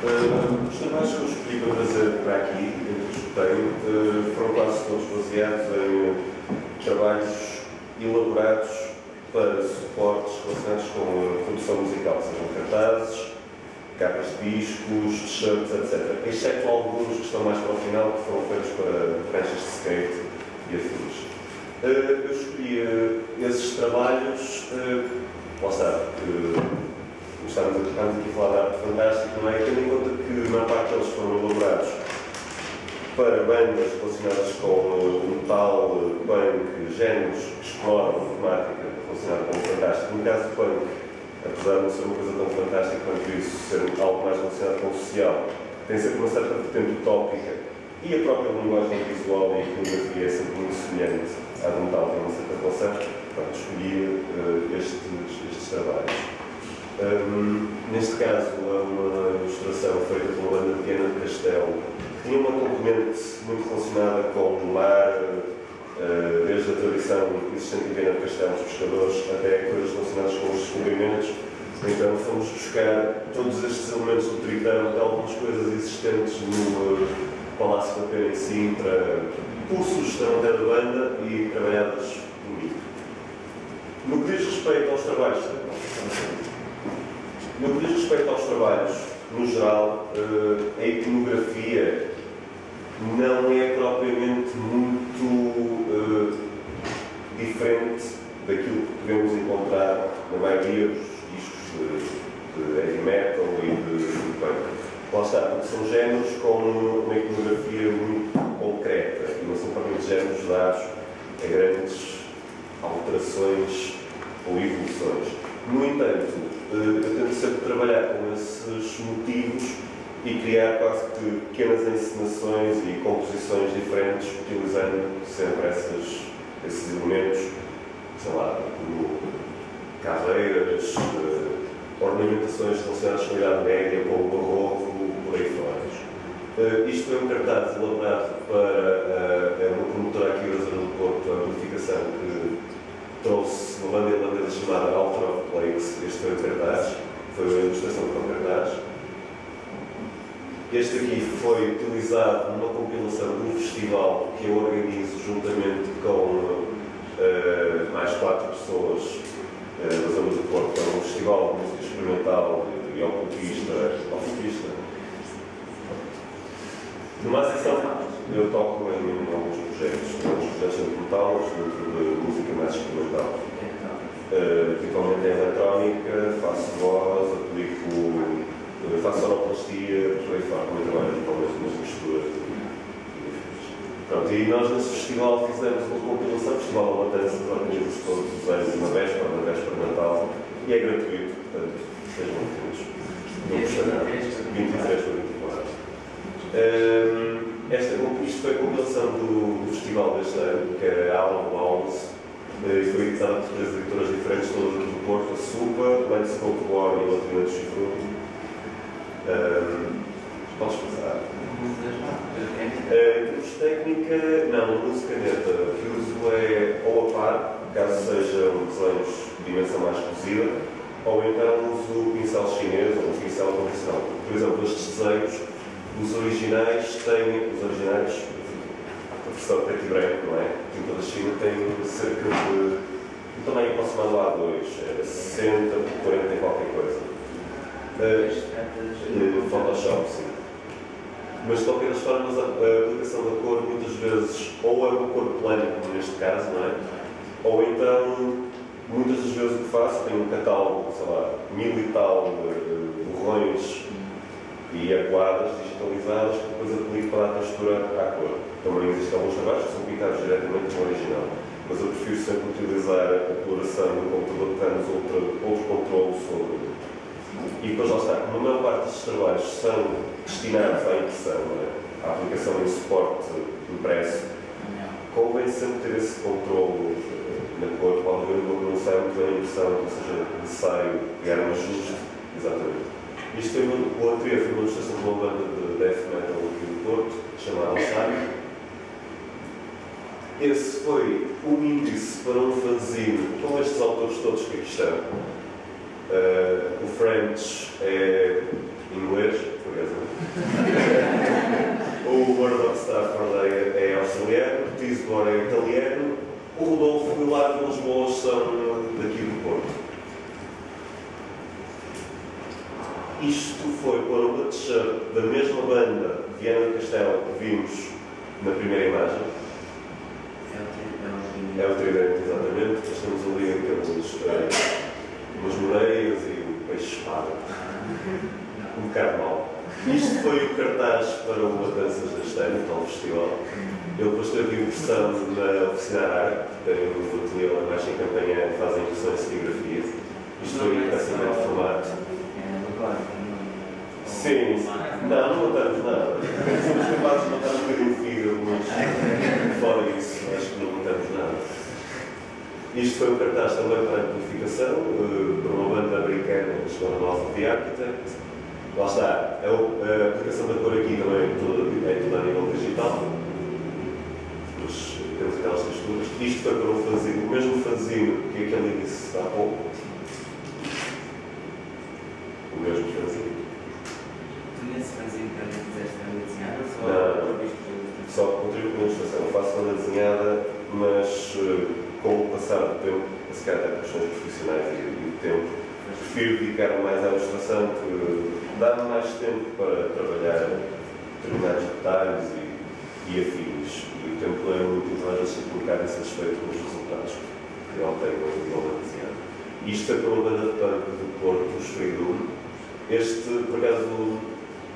Os trabalhos que eu escolhi para trazer para aqui, que tenho, foram quase todos baseados em trabalhos elaborados para suportes relacionados com a produção musical, sejam cartazes, capas de discos, t-shirts, etc. Exceto alguns que estão mais para o final, que foram feitos para pranchas de skate e afins. Eu escolhi esses trabalhos, lá está, estamos aqui a falar de arte fantástica, não é? Tendo em conta que a maior parte deles foram elaborados para bandas relacionadas com metal, punk, géneros que exploram a temática relacionada com o fantástico. No caso do punk, apesar de não ser uma coisa tão fantástica quanto isso, ser algo mais relacionado com o social, tem sempre uma certa vertente utópica e a própria linguagem visual e a iconografia é sempre muito semelhante à do metal, tem uma certa relação. Portanto, escolhi estes trabalhos. Neste caso, é uma ilustração feita pela banda de Viana do Castelo, que tinha uma componente muito relacionada com o mar, desde a tradição existente em Viana do Castelo, dos pescadores, até coisas relacionadas com os descobrimentos. Então, fomos buscar todos estes elementos do Tritão, algumas coisas existentes no Palácio da Pena em Sintra, por sugestão até da banda e trabalhadas comigo. No que diz respeito aos trabalhos, no geral, a iconografia não é propriamente muito diferente daquilo que podemos encontrar na maioria dos discos de heavy metal e de punk. Lá está, porque são géneros com uma iconografia muito concreta e não são propriamente géneros dados a grandes alterações ou evoluções. No entanto, eu tento sempre trabalhar com esses motivos e criar quase que pequenas encenações e composições diferentes, utilizando sempre esses elementos, sei lá, como caveiras, ornamentações relacionadas com a Idade Média, com o barroco, por aí fora. Isto foi um cartaz elaborado para uma promotora aqui da zona do Porto, a Amplificação, que trouxe uma banda irlandesa chamada Altar of Plagues. Este foi o cartaz, foi a ilustração para o cartaz. Este aqui foi utilizado numa compilação de um festival que eu organizo juntamente com mais 4 pessoas da zona do Porto. É um festival de música experimental e ocultista. Numa sessão, eu toco em alguns projetos documentais, dentro de música mais experimental. Principalmente em eletrónica, faço voz, aplico, faço sonoplastia, por aí fora, também trabalho principalmente nas misturas. Pronto, e nós nesse festival fizemos uma compilação, o Festival da Matança, que organiza-se todos os anos na véspera de Natal, e é gratuito, portanto, sejam bem-vindos. Não custa nada. 23 para 24. Isto foi a compilação do festival deste ano, que é a Alan Bounds, e foi editada por 3 editoras diferentes, todas aqui do Porto, a Supa, Landscape War e a Latina do Chifrudo. Podes passar. Temos técnica, não, música neta, que uso é ou a par, caso sejam desenhos de dimensão mais reduzida, ou então uso o pincel chinês ou o pincel convencional. Por exemplo, estes desenhos, os originais, a versão preto e branco, não é? Tinta da China tem cerca de um tamanho aproximado a A2, 60 por 40 e qualquer coisa. Photoshop, sim. Mas de qualquer das formas, a aplicação da cor muitas vezes ou é uma cor plana, como neste caso, não é? Ou então, muitas das vezes o que faço, tenho um catálogo, sei lá, 1000 e tal borrões e aguadas digitalizadas que depois aplico para a textura à cor. Também existem alguns trabalhos que são pintados diretamente no original, mas eu prefiro sempre utilizar a coloração do computador que temos outro controle sobre. E depois lá está, como a maior parte destes trabalhos são destinados à impressão, à aplicação em suporte impresso, convém sempre ter esse controle na cor, pode haver uma que não sai muito bem a impressão, ou seja, necessário criar um ajuste. Exatamente. Isto foi o anterior, foi uma ilustração de uma banda de death metal aqui do Porto, chamada Alçário. Esse foi um índice para um fanzine com estes autores todos que aqui estão. O French é inglês, curiosamente. O Murdoch Stafford é australiano, o Tisdor é italiano, o Rodolfo e o Lado de Lisboa são daqui do Porto. Isto foi para uma t-shirt da mesma banda de Viana do Castelo que vimos na primeira imagem. É o tridente, exatamente. Nós temos ali umas moreias e um peixe-espada. Um bocado mau. Isto foi o cartaz para o Matanças deste ano, o tal festival. Ele depois teve impressão na Oficina Arte, que tem um ateliê lá mais em Campanha, que fazem impressões de serigrafia. Isto foi impressionante formato. Sim, não matamos nada. Somos capazes de matar um bocadinho de fígado, mas fora isso, acho que não matamos nada. Isto foi um cartaz também para a amplificação, para uma banda americana chamada Nova The Architect. Lá está, a aplicação da cor aqui também é toda a nível digital. Mas temos aquelas texturas. Isto foi para um fanzine, o mesmo fanzine que aquele disse há pouco. O mesmo fanzine. Nesse fanzine também fizeste banda desenhada ou não, só contribuo com a ilustração. Eu faço banda desenhada, mas com o passar do tempo, se calhar até questões profissionais e do tempo, prefiro dedicar mais à ilustração, que dá-me mais tempo para trabalhar determinados detalhes e afins. E o tempo é muito, então às vezes fico um bocado insatisfeito com os resultados que eu tenho na banda desenhada. Isto é para uma banda de punk do Porto, os Freedom. Por acaso,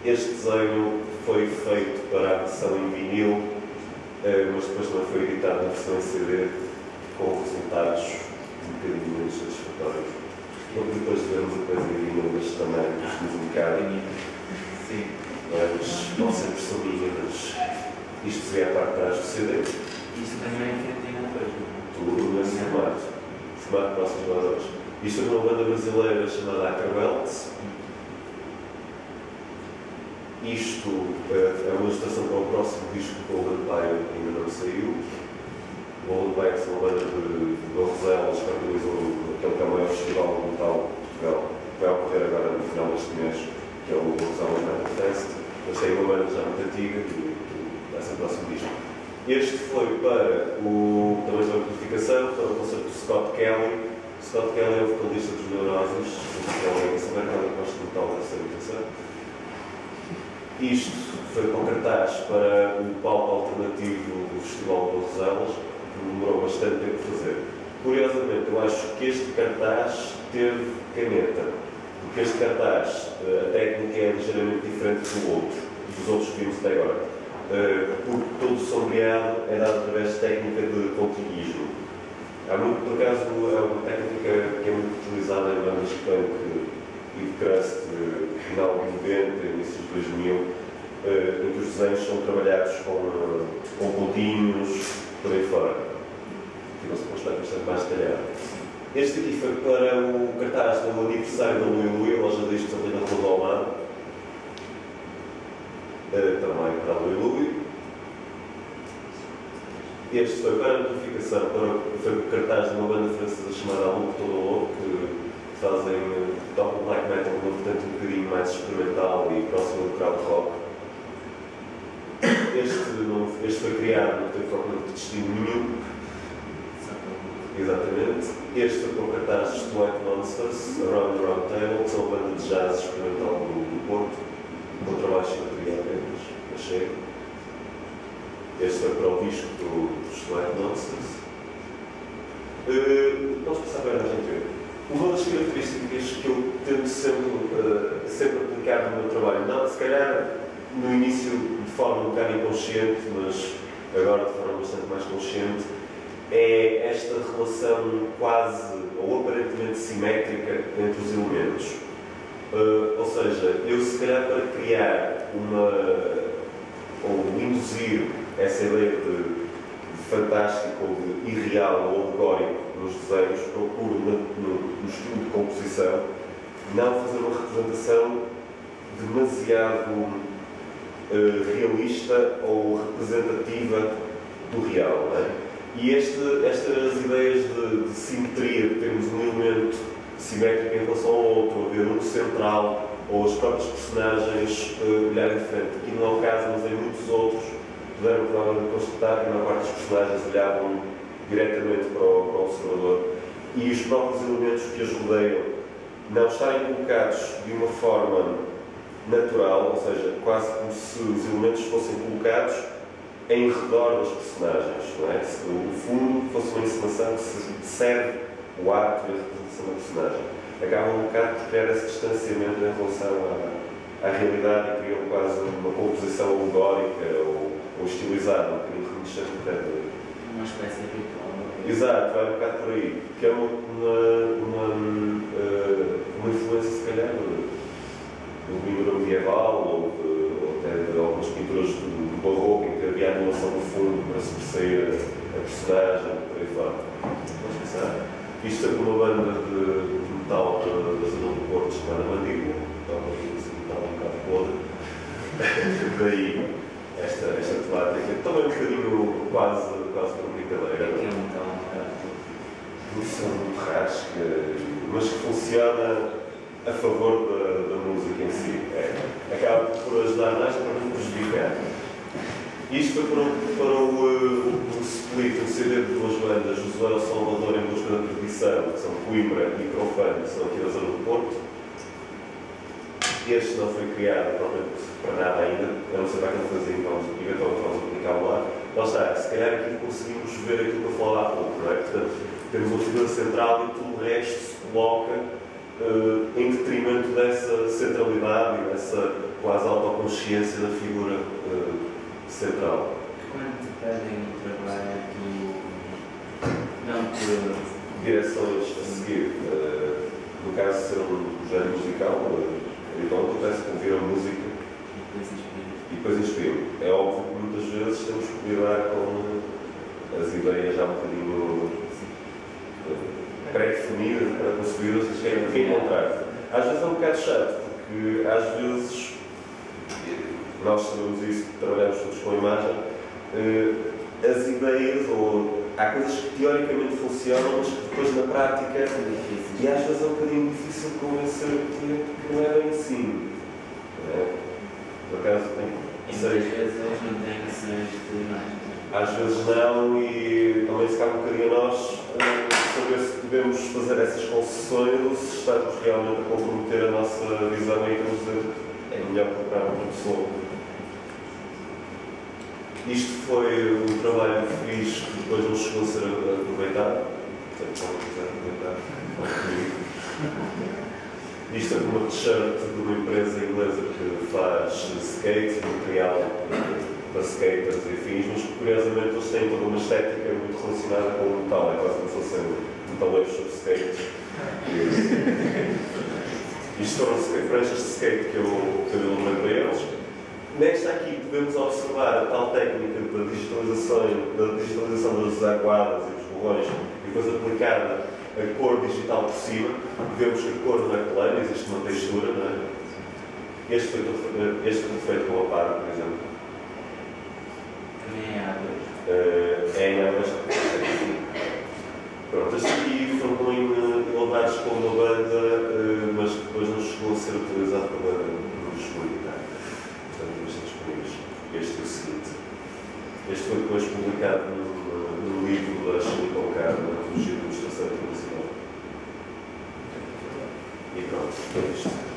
este desenho foi feito para a versão em vinil, mas depois também foi editado na versão em CD, com resultados um bocadinho menos satisfatórios. Porque depois de vermos a coisa em vinil, mas também gostamos um bocado. Sim. Mas não sempre são minhas, mas isto seria a parte de trás do CD. Isto também é feito em depois, não é? Tudo nesse formato. Formato para vocês horas. Isto é de uma banda brasileira chamada Acrobelts. Isto é uma ilustração para o próximo disco do Golden Pie, que ainda não saiu. O Golden Pie é uma banda de Barroselas que organizou aquele que é o maior festival local de Portugal, que vai ocorrer agora no final deste mês, que é o Barroselas Metal Fest. Mas tem uma banda já muito antiga e vai ser o próximo disco. Este foi para também da amplificação, para o concerto do Scott Kelly. Scott Kelly é o vocalista dos Neurosis, que souber que ela gosta de metal dessa imitação. Isto foi com cartaz para o palco alternativo do Festival de Barroselas, que demorou bastante tempo a fazer. Curiosamente, eu acho que este cartaz teve caneta, porque este cartaz, a técnica é ligeiramente diferente dos outros que vimos até agora. Porque todo o sombreado é dado através de técnica de pontilhismo. Por acaso, é uma técnica que é muito utilizada em bandas de punk e de crust, final de 90, início de 2000, em que os desenhos são trabalhados com pontinhos por aí fora. Ficam-se com um aspecto bastante mais detalhado. Este aqui foi para o cartaz do aniversário da Lui Lui, a loja discos ali na Rua do Almada. Também para a Lui Lui. Este foi para a amplificação, foi o cartaz de uma banda francesa chamada Luke Todo Louco, que tocam black metal numa vertente um bocadinho mais experimental e próximo do crowd rock. Este foi criado, não teve propriamente destino nenhum. Exatamente. Este foi com o cartaz de White Monsters, Around the Round Table, que são uma banda de jazz experimental do Porto, com trabalho de bateria apenas, mas chega. Este foi para o disco dos White Monsters. Vamos passar para a gente. Uma das características que eu tento sempre aplicar no meu trabalho, não, se calhar no início de forma um bocado inconsciente, mas agora de forma bastante mais consciente, é esta relação quase ou aparentemente simétrica entre os elementos. Ou seja, eu se calhar para criar ou induzir essa ideia de fantástico ou de irreal ou alegórico nos desenhos, procuro no estudo de composição não fazer uma representação demasiado realista ou representativa do real, não é? E estas ideias de simetria, de termos um elemento simétrico em relação ao outro, haver um central ou as próprias personagens olharem de frente. Aqui não é o caso, mas em muitos outros puderam provavelmente constatar que a maior parte dos personagens olhavam diretamente para o observador e os próprios elementos que os rodeiam não estarem colocados de uma forma natural, ou seja, quase como se os elementos fossem colocados em redor das personagens, não é? Se o fundo fosse uma encenação que serve o ato e a representação da personagem. Acabam um bocado por criar esse distanciamento em relação à realidade e criam quase uma composição alegórica ou estilizada, um bocadinho reminiscente. Uma espécie de ritual. Exato, vai um bocado por aí. Que é uma influência, se calhar, do pintura medieval ou até de algumas pinturas do barroco, em que havia a animação do fundo para se perceber a personagem, por aí fora. Vamos pensar. Isto é uma banda de metal da zona do Porto chamada Mandíbula, uma metal um bocado podre. Daí esta temática, também um bocadinho quase uma brincadeira. É que é um metal São muito raros, mas que funciona a favor da música em si. Acaba por ajudar mais para não prejudicar. Isto foi para o split, o CD de duas bandas, Josué El Salvador em busca da tradição, que são Coimbra e Crofano, que são aqui da zona do Porto. Este não foi criado propriamente para nada ainda, a não ser para aquele fazinho, eventualmente vamos aplicar lá. Lá está, se calhar aqui conseguimos ver aquilo que eu falava há pouco, não é? Portanto, temos uma figura central e tudo o resto se coloca em detrimento dessa centralidade e dessa quase autoconsciência da figura central. Quando te pedem o trabalho, tu não por Direções a seguir, no caso de ser um projeto musical, então acontece que ouvir a música e depois inspiro. É óbvio que muitas vezes temos que lidar com as ideias já um bocadinho pré-definidas para conseguir que encontrar. Às vezes é um bocado chato, porque às vezes nós sabemos isso, que trabalhamos todos com a imagem, as ideias, ou há coisas que teoricamente funcionam, mas que depois na prática, e às vezes é um bocadinho difícil convencer o cliente que não é bem assim. Por acaso tem. muitas vezes eles não têm noções de imagem. Às vezes não, e também se cabe um bocadinho a nós saber se podemos fazer essas concessões ou se estamos realmente a comprometer a nossa visão e vamos dizer é melhor procurar outra pessoa. Isto foi um trabalho que fiz que depois não chegou a ser aproveitado. Portanto, se não quiser aproveitar, isto é uma t-shirt de uma empresa inglesa que faz skate, material para skaters e afins, mas curiosamente eles têm toda uma estética muito relacionada com o metal, é quase como se fossem metaleiros sobre skates. Isto foram pranchas de skate que eu elaborei para eles. Nesta aqui podemos observar a tal técnica da digitalização das aguadas e dos borrões e depois aplicada a cor digital por cima. Vemos que a cor não é plana, existe uma textura, não é? Este foi tudo feito com a par, por exemplo. Também é água. É em águas. Pronto, este aqui foram também elaborados com uma banda, mas depois não chegou a ser utilizado para nos publicar. Portanto, estão disponíveis. Este é o seguinte. Este foi depois publicado no livro da Silicon Card, na Antologia de Ilustração Internacional. E pronto, foi isto.